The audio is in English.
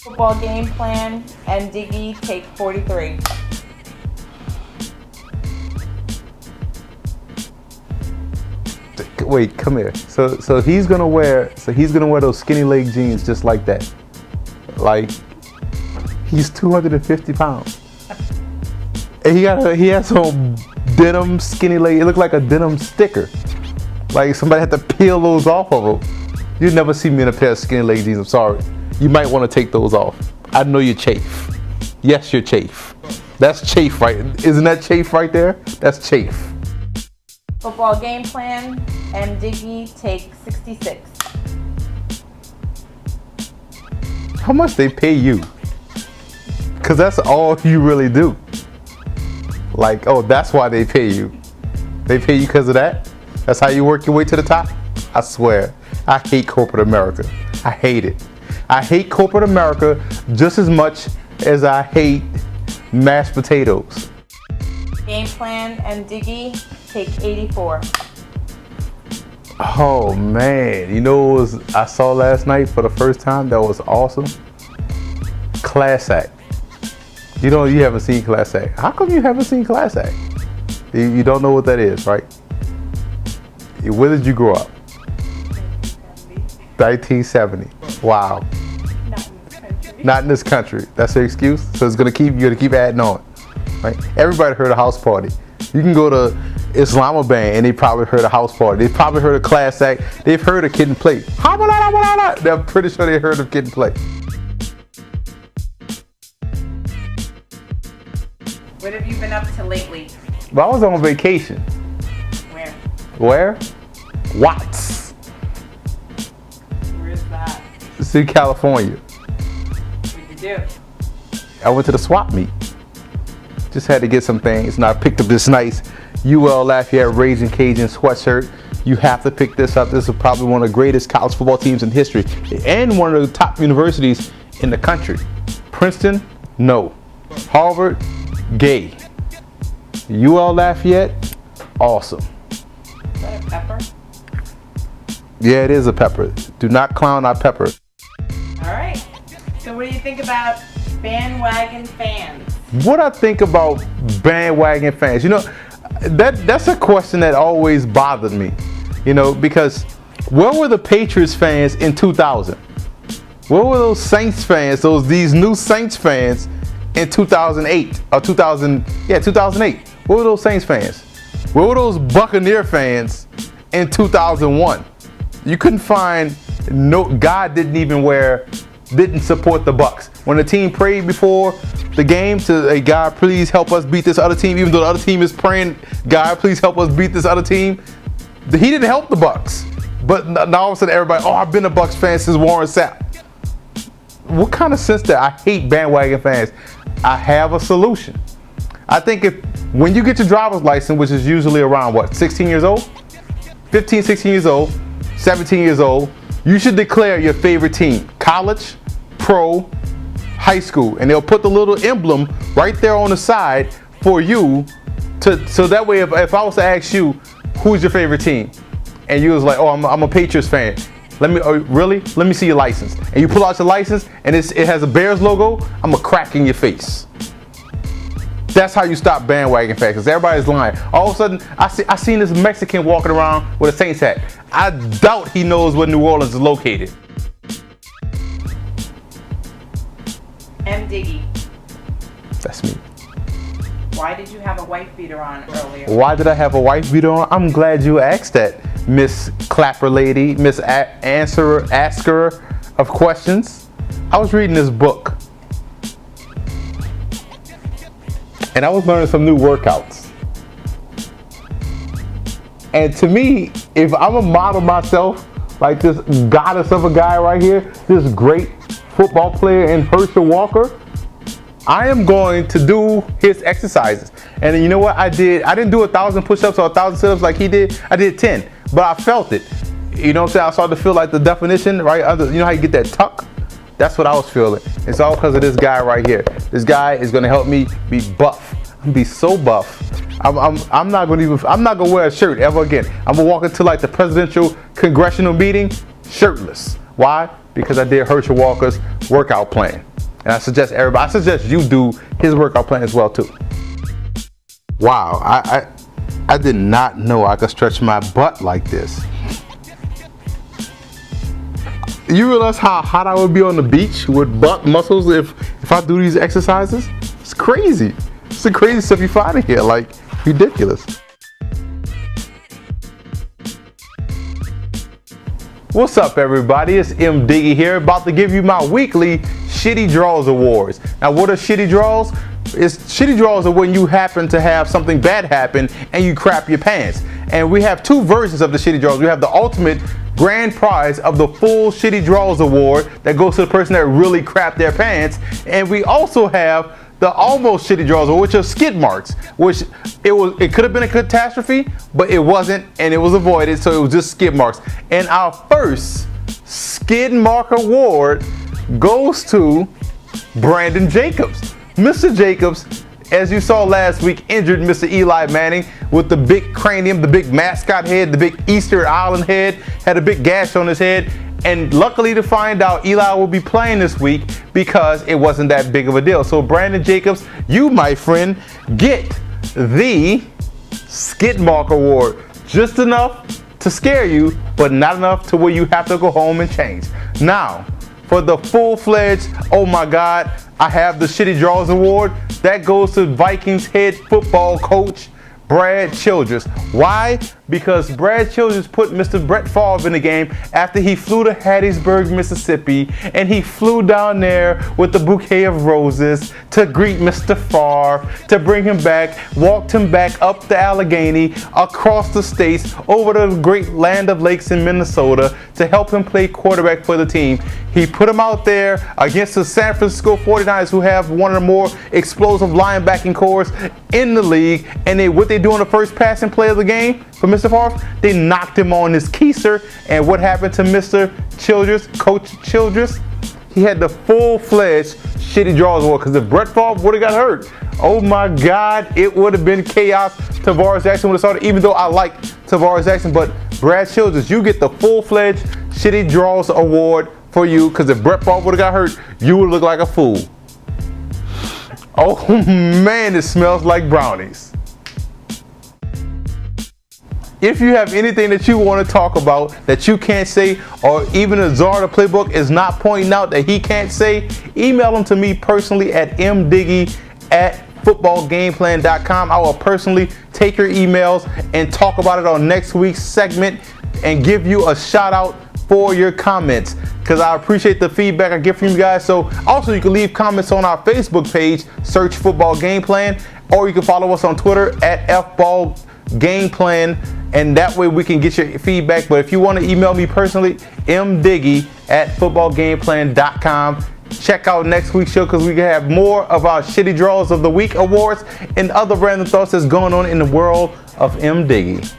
Football game plan, EmDiggy, take 43. Wait, come here. So he's gonna wear those skinny leg jeans just like that. Like he's 250 pounds. And he has some denim skinny leg. It looked like a denim sticker. Like somebody had to peel those off of him. You'd never see me in a pair of skinny leg jeans. I'm sorry. You might want to take those off. I know you're chafe. Yes, you're chafe. That's chafe, right? Isn't that chafe right there? That's chafe. Football game plan, EmDiggy, take 66. How much they pay you? Because that's all you really do. Like, oh, that's why they pay you. They pay you because of that? That's how you work your way to the top? I swear, I hate corporate America. I hate it. I hate corporate America just as much as I hate mashed potatoes. Game plan, EmDiggy, take 84. Oh man, you know what I saw last night for the first time that was awesome? Class Act. You know you haven't seen Class Act. How come you haven't seen Class Act? You don't know what that is, right? Where did you grow up? 1970. Wow. Not in this country. That's your excuse? So it's you're gonna keep adding on. Right? Everybody heard of House Party. You can go to Islamabad and they probably heard of House Party. They probably heard of Class Act. They've heard of Kid and Play. They're pretty sure they heard of Kid and Play. What have you been up to lately? Well, I was on vacation. Where? Where? Watts. Where's that? It's in California. What'd you do? I went to the swap meet. Just had to get some things, and I picked up this nice UL Lafayette Raging Cajun sweatshirt. You have to pick this up. This is probably one of the greatest college football teams in history, and one of the top universities in the country. Princeton, no. Harvard, gay. UL Lafayette, awesome. Is that a pepper? Yeah, it is a pepper. Do not clown our pepper. All right. So what do you think about bandwagon fans? What I think about bandwagon fans, you know, that's a question that always bothered me, you know, because where were the Patriots fans in 2000? Where were those Saints fans, these new Saints fans in 2008 or 2008? Where were those Saints fans? Where were those Buccaneer fans in 2001? You couldn't find God didn't support the Bucks. When the team prayed before the game to, hey, God, please help us beat this other team, even though the other team is praying, God, please help us beat this other team. He didn't help the Bucks. But now all of a sudden everybody, oh, I've been a Bucks fan since Warren Sapp. What kind of sense that I hate bandwagon fans? I have a solution. I think when you get your driver's license, which is usually around what, 16 years old? 15, 16 years old, 17 years old, you should declare your favorite team, college, pro, high school, and they'll put the little emblem right there on the side for you so that way if I was to ask you who's your favorite team and you was like, oh, I'm a Patriots fan, really? Let me see your license. And you pull out your license and it has a Bears logo, I'm gonna crack in your face. That's how you stop bandwagon fans, because everybody's lying. All of a sudden, I seen this Mexican walking around with a Saints hat. I doubt he knows where New Orleans is located. EmDiggy. That's me. Why did you have a wife beater on earlier? Why did I have a wife beater on? I'm glad you asked that, Miss Clapper Lady, Miss Asker of Questions. I was reading this book. And I was learning some new workouts. And to me, if I'm a model myself, like this goddess of a guy right here, this great football player in Herschel Walker, I am going to do his exercises. And you know what I did? I didn't do 1,000 push-ups or 1,000 sit-ups like he did. I did 10. but I felt it. You know what I'm saying? I started to feel like the definition, right? You know how you get that tuck? That's what I was feeling. It's all because of this guy right here. This guy is gonna help me be buff. I'm gonna be so buff. I'm not gonna wear a shirt ever again. I'm gonna walk into like the presidential congressional meeting shirtless. Why? Because I did Herschel Walker's workout plan. And I suggest you do his workout plan as well too. Wow, I did not know I could stretch my butt like this. You realize how hot I would be on the beach with butt muscles if I do these exercises? It's crazy. It's the crazy stuff you find in here, like ridiculous. What's up, everybody? It's EmDiggy here, about to give you my weekly Shitty Draws Awards. Now, what are shitty draws? Shitty draws are when you happen to have something bad happen and you crap your pants. And we have two versions of the shitty draws. We have the ultimate grand prize of the full Shitty Draws Award that goes to the person that really crapped their pants. And we also have the almost shitty draws, which are skid marks, which it could have been a catastrophe, but it wasn't, and it was avoided, so it was just skid marks. And our first skid mark award goes to Brandon Jacobs. Mr. Jacobs, as you saw last week, injured Mr. Eli Manning with the big cranium, the big mascot head, the big Easter Island head, had a big gash on his head. And luckily to find out, Eli will be playing this week because it wasn't that big of a deal. So Brandon Jacobs, you, my friend, get the skid mark award. Just enough to scare you, but not enough to where you have to go home and change. Now, for the full-fledged, oh my God, I have the Shitty Draws Award. That goes to Vikings head football coach, Brad Childress. Why? Because Brad Childress put Mr. Brett Favre in the game after he flew to Hattiesburg, Mississippi, and he flew down there with the bouquet of roses to greet Mr. Favre, to bring him back, walked him back up the Allegheny, across the states, over the great land of lakes in Minnesota to help him play quarterback for the team. He put him out there against the San Francisco 49ers, who have one of the more explosive linebacking cores in the league, and what they do on the first passing play of the game for Mr. Favre, they knocked him on his keister. And what happened to Mr. Childress, Coach Childress? He had the full-fledged Shitty Draws Award, because if Brett Favre would have got hurt, oh my God, it would have been chaos. Tavares Jackson would have started, even though I like Tavares Jackson. But Brad Childress, you get the full-fledged Shitty Draws Award for you, because if Brett Favre would have got hurt, you would look like a fool. Oh man, it smells like brownies. If you have anything that you want to talk about that you can't say, or even a czar of the playbook is not pointing out that he can't say, email them to me personally at emdiggy@footballgameplan.com. I will personally take your emails and talk about it on next week's segment and give you a shout out for your comments, because I appreciate the feedback I get from you guys. So also, you can leave comments on our Facebook page, search Football Game Plan, or you can follow us on Twitter at FBallGamePlan, and that way we can get your feedback. But if you want to email me personally, emdiggy@footballgameplan.com. Check out next week's show, because we can have more of our Shitty Draws of the Week awards and other random thoughts that's going on in the world of EmDiggy.